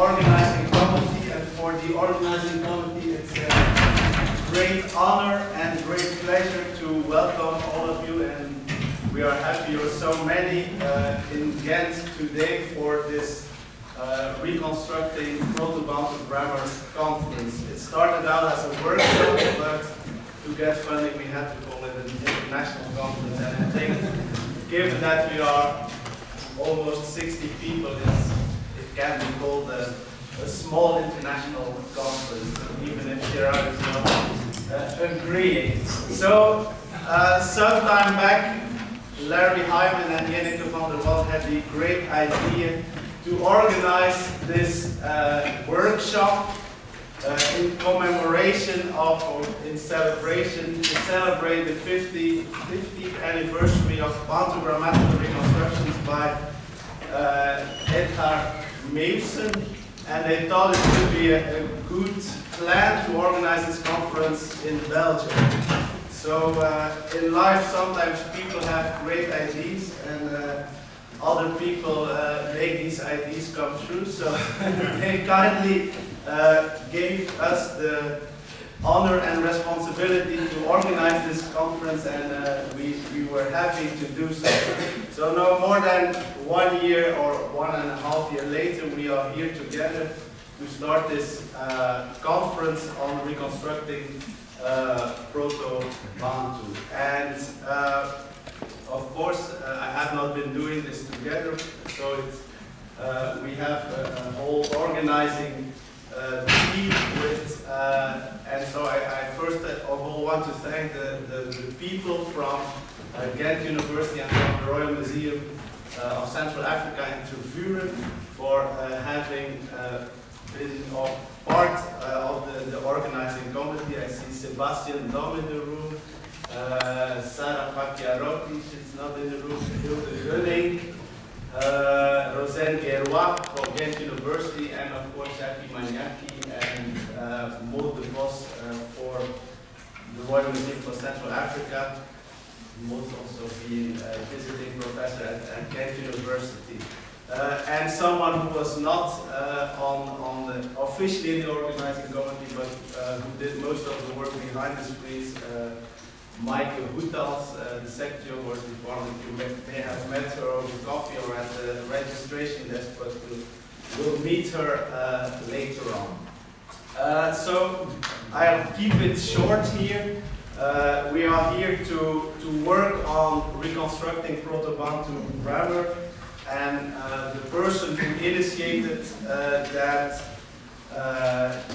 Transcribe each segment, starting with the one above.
organizing committee, and for the organizing committee it's a great honor and great pleasure to welcome all of you, and we are happy you're so many in Ghent today for this Reconstructing Proto-Bantu Grammar Conference. It started out as a workshop, but to get funding we had to call it an international conference, and I think given that we are almost 60 people, it can be called a small international conference, even if Gerard is not agreeing. So, sometime back, Larry Hyman and Jenneke van der Wal had the great idea to organize this workshop in commemoration of, or in celebration, to celebrate the 50th anniversary of Bantu grammatical reconstructions by Edgar Meeuwsen, and they thought it would be a good plan to organize this conference in Belgium. So in life sometimes people have great ideas and other people make these ideas come true, so they kindly gave us the honor and responsibility to organize this conference, and we were happy to do so. So no more than 1 year or 1.5 years later, we are here together to start this conference on reconstructing Proto-Bantu. And of course, I have not been doing this together, so it's, we have a whole organizing team with, and so I first of all want to thank the people from Ghent University and from the Royal Museum of Central Africa in Tervuren for having been part of the organizing committee. I see Sebastian Dom in the room, Sarah Pakiaroti, she's not in the room, Hilde Gunning, Rosen Guerrois from Ghent University, and of course Jackie Maniaki and Maud de Vos for the Royal Museum for Central Africa. Maud also being a visiting professor at Ghent University. And someone who was not officially in the organizing committee, but who did most of the work behind the screens, Maaike Hoetals, the Secretary of Work Department. You may have met her over coffee or at the registration desk, but we'll meet her later on. So I'll keep it short here. We are here to work on reconstructing Proto-Bantu grammar, and the person who initiated that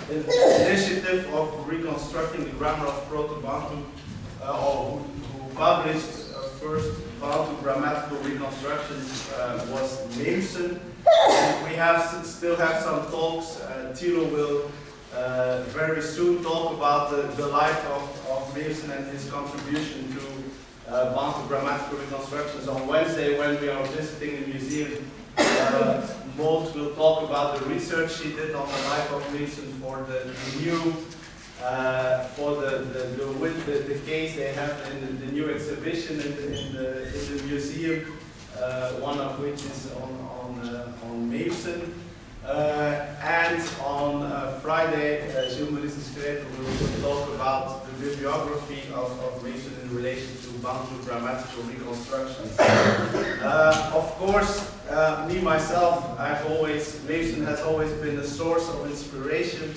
initiative of reconstructing the grammar of Proto-Bantu, or who published first Bantu grammatical reconstructions, was Meeuwsen. We still have some talks. Tilo will very soon talk about the life of Meeuwsen and his contribution to Bantu grammatical reconstructions on Wednesday when we are visiting the museum. Maud will talk about the research she did on the life of Meeuwsen for the new for the case they have in the new exhibition in the museum, one of which is on Meeuwsen. And on Friday, Gilles Maurice Schreter will talk about the bibliography of Meeuwsen in relation to Bantu grammatical reconstructions. Of course, me myself, Meeuwsen has always been a source of inspiration,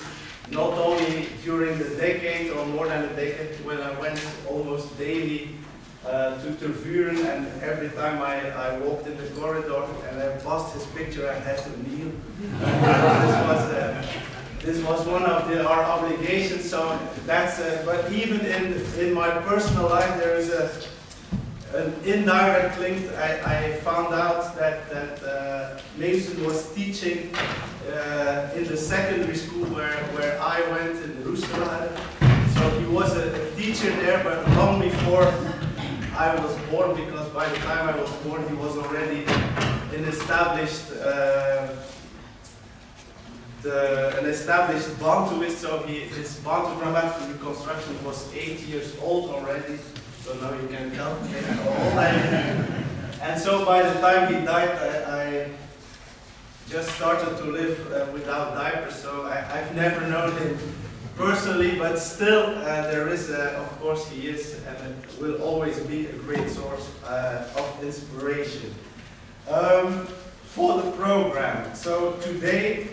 not only during the decade or more than a decade when I went almost daily to Tervuren, and every time I walked in the corridor and I passed his picture, I had to kneel. This was one of our obligations. So that's. But even in my personal life, there is an indirect link. I found out that Meeuwsen was teaching in the secondary school where I went in Roeselare. So he was a teacher there, but long before I was born, because by the time I was born he was already an established Bantuist, so his Bantu grammatical reconstruction was 8 years old already, so now you can calculate how old I am. And so by the time he died, just started to live without diapers, so I've never known him personally, but still there is, of course he is, and it will always be a great source of inspiration. For the program, so today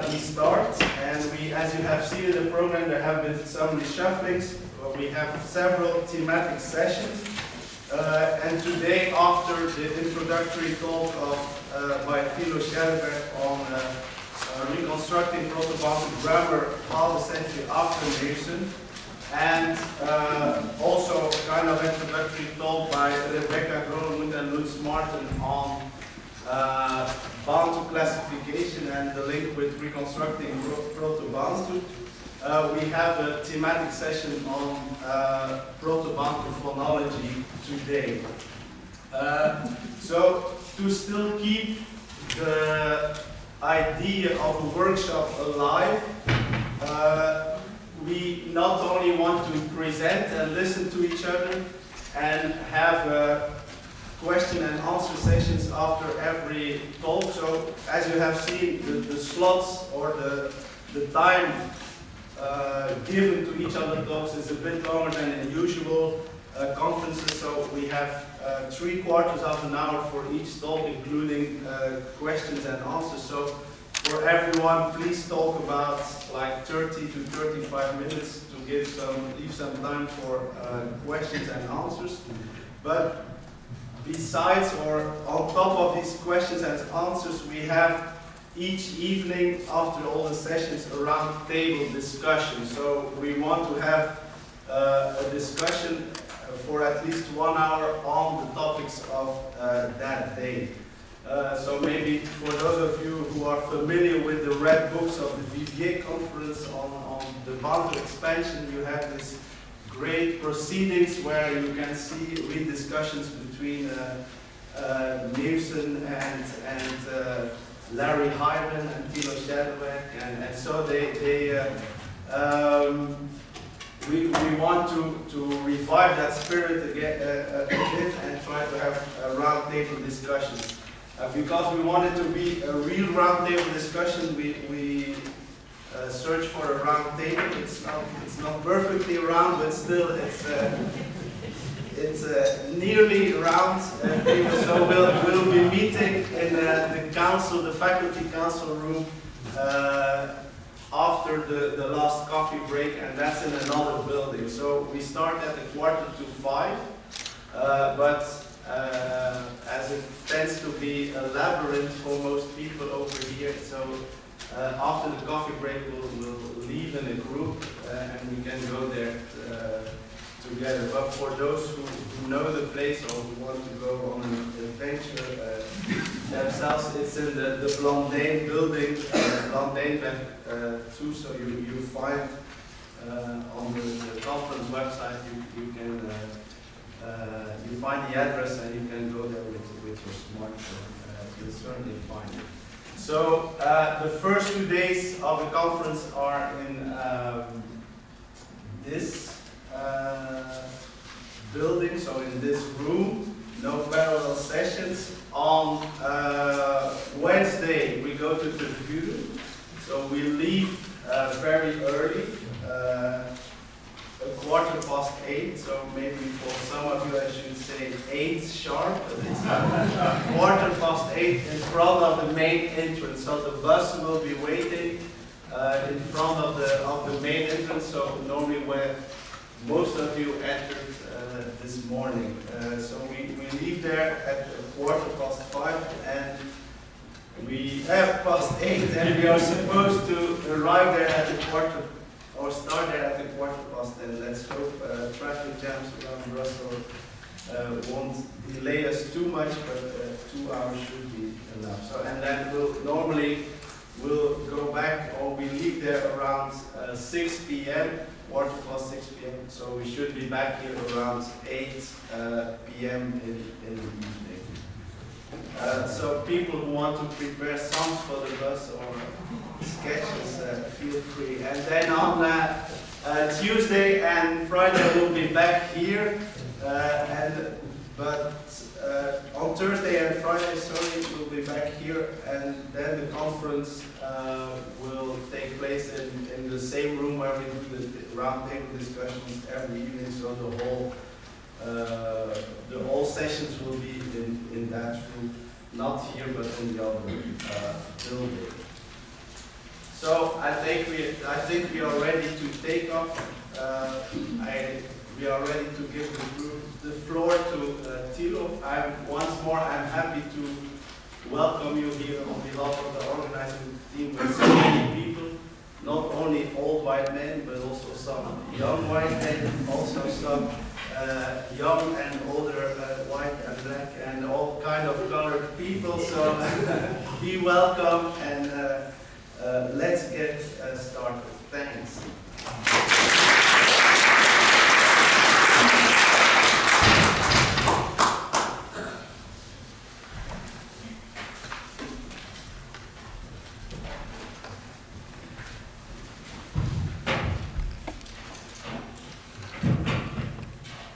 we start, and as you have seen in the program, there have been some reshufflings. We have several thematic sessions, and today, after the introductory talk by Thilo Schellenberg on reconstructing Proto-Bantu grammar half a century after Nielsen, and also kind of introductory talk by Rebecca Groenmund and Lutz Martin on Bantu classification and the link with reconstructing Proto-Bantu. We have a thematic session on Proto-Bantu phonology today. So to still keep the idea of a workshop alive, we not only want to present and listen to each other and have question and answer sessions after every talk. So as you have seen, the slots or the time given to each other talks is a bit longer than in usual conferences. So we have 3/4 of an hour for each talk, including questions and answers. So for everyone, please talk about like 30 to 35 minutes to leave some time for questions and answers. But besides or on top of these questions and answers, we have each evening after all the sessions a round table discussion. So we want to have a discussion for at least 1 hour on the topics of that day. So maybe for those of you who are familiar with the red books of the VBA conference on the Bantu expansion, you have this great proceedings where you can read discussions between Nielsen and Larry Hyman and Thilo Schellenberg, and so we want to revive that spirit again a bit and try to have a round table discussion. Because we want it to be a real round table discussion, we search for a round table. It's not perfectly round, but still it's nearly round. So we'll be meeting in the faculty council room after the last coffee break, and that's in another building. So we start at 4:45, but as it tends to be a labyrinth for most people over here, so after the coffee break we'll leave in a group and we can go there together. But for those who know the place or who want to go on an adventure themselves, it's in the Blondijn building, Blondijnweg 2, so you find on the conference website, you find the address and you can go there with your smartphone. You'll certainly find it. So the first 2 days of the conference are in this building, so in this room, no parallel sessions. On Wednesday we go to the view, so we leave very early, 8:15, so maybe for some of you I should say 8 sharp, but it's 8:15 in front of the main entrance. So the bus will be waiting in front of the main entrance, so normally where most of you entered this morning. So we leave there at 5:15, and we have past 8, and we are supposed to arrive there at start there at 10:15. Let's hope traffic jams around Brussels won't delay us too much, but 2 hours should be enough. So, and then we'll go back, or we leave there around 6 p.m., 6 p.m. So we should be back here around 8 p.m. in the evening. So people who want to prepare songs for the bus or sketches, feel free. And then on Tuesday and Friday we'll be back here. But on On Thursday and Friday, sorry, we'll be back here, and then the conference will take place in the same room where we do the roundtable discussions every evening. So all sessions will be in that room, not here but in the other building. So I think we are ready to take off. We are ready to give the floor to Thilo. I'm happy to welcome you here on behalf of the organizing team with so many people, not only old white men, but also some young white men, also some young and older white and black and all kind of colored people. So be welcome, and